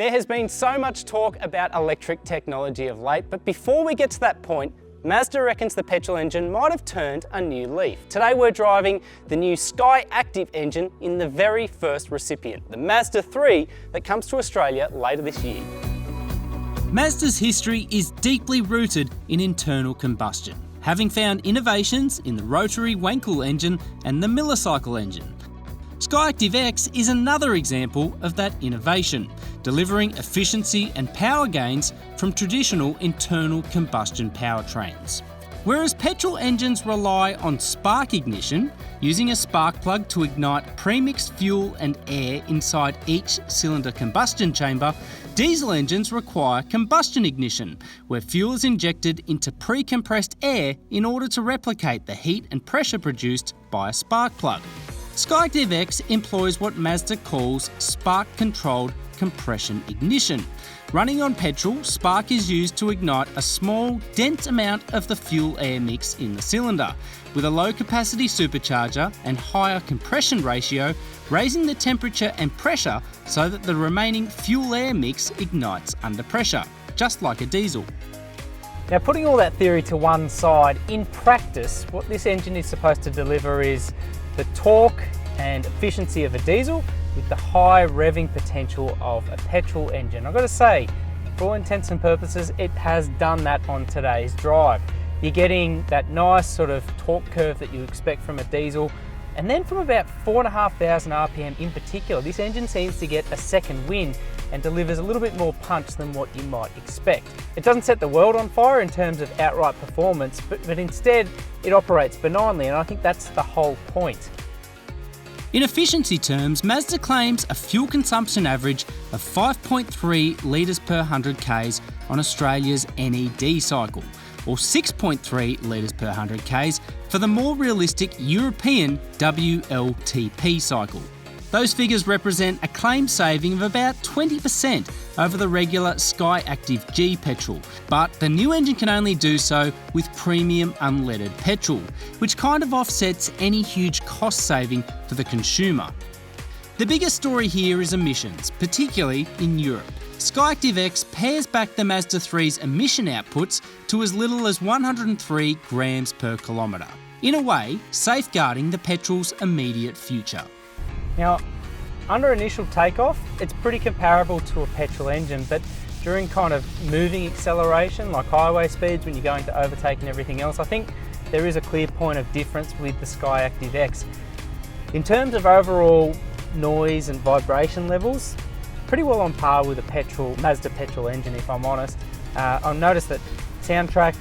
There has been so much talk about electric technology of late, but before we get to that point, Mazda reckons the petrol engine might have turned a new leaf. Today we're driving the new SKYACTIV engine in the very first recipient, the Mazda 3 that comes to Australia later this year. Mazda's history is deeply rooted in internal combustion, having found innovations in the rotary Wankel engine and the millicycle engine. SKYACTIV-X is another example of that innovation, delivering efficiency and power gains from traditional internal combustion powertrains. Whereas petrol engines rely on spark ignition, using a spark plug to ignite premixed fuel and air inside each cylinder combustion chamber, diesel engines require combustion ignition, where fuel is injected into pre-compressed air in order to replicate the heat and pressure produced by a spark plug. SKYACTIV-X employs what Mazda calls spark-controlled compression ignition. Running on petrol, spark is used to ignite a small, dense amount of the fuel-air mix in the cylinder, with a low-capacity supercharger and higher compression ratio, raising the temperature and pressure so that the remaining fuel-air mix ignites under pressure, just like a diesel. Now, putting all that theory to one side, in practice, what this engine is supposed to deliver is the torque and efficiency of a diesel with the high revving potential of a petrol engine. I've got to say, for all intents and purposes, it has done that on today's drive. You're getting that nice sort of torque curve that you expect from a diesel, and then from about 4,500 RPM in particular, this engine seems to get a second wind and delivers a little bit more punch than what you might expect. It doesn't set the world on fire in terms of outright performance, but instead it operates benignly, and I think that's the whole point. In efficiency terms, Mazda claims a fuel consumption average of 5.3 litres per 100 k's on Australia's NED cycle, or 6.3 litres per 100 k's for the more realistic European WLTP cycle. Those figures represent a claimed saving of about 20% over the regular SKYACTIV-G petrol, but the new engine can only do so with premium unleaded petrol, which kind of offsets any huge cost saving for the consumer. The biggest story here is emissions, particularly in Europe. SKYACTIV-X pares back the Mazda 3's emission outputs to as little as 103 grams per kilometre, in a way safeguarding the petrol's immediate future. Now, under initial takeoff, it's pretty comparable to a petrol engine, but during kind of moving acceleration, like highway speeds when you're going to overtake and everything else, I think there is a clear point of difference with the SKYACTIV-X. In terms of overall noise and vibration levels, pretty well on par with a Mazda petrol engine, if I'm honest. I'll notice that soundtrack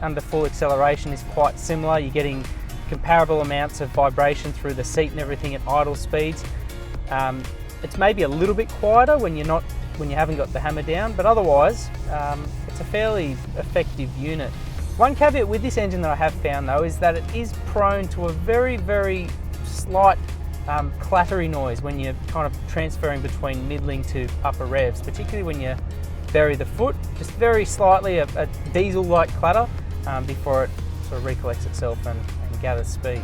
under full acceleration is quite similar. You're getting comparable amounts of vibration through the seat and everything at idle speeds. It's maybe a little bit quieter when you haven't got the hammer down, but otherwise it's a fairly effective unit. One caveat with this engine that I have found though is that it is prone to a very, very slight clattery noise when you're kind of transferring between middling to upper revs, particularly when you bury the foot, just very slightly a diesel-like clatter before it sort of recollects itself and gathers speed.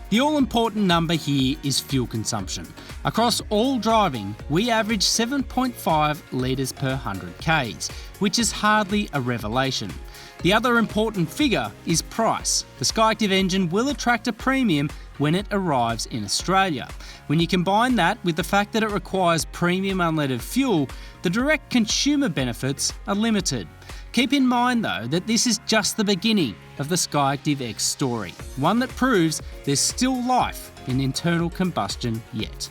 The all-important number here is fuel consumption. Across all driving, we average 7.5 litres per 100 k's, which is hardly a revelation. The other important figure is price. The SKYACTIV engine will attract a premium when it arrives in Australia. When you combine that with the fact that it requires premium unleaded fuel, the direct consumer benefits are limited. Keep in mind though that this is just the beginning of the SKYACTIV-X story, one that proves there's still life in internal combustion yet.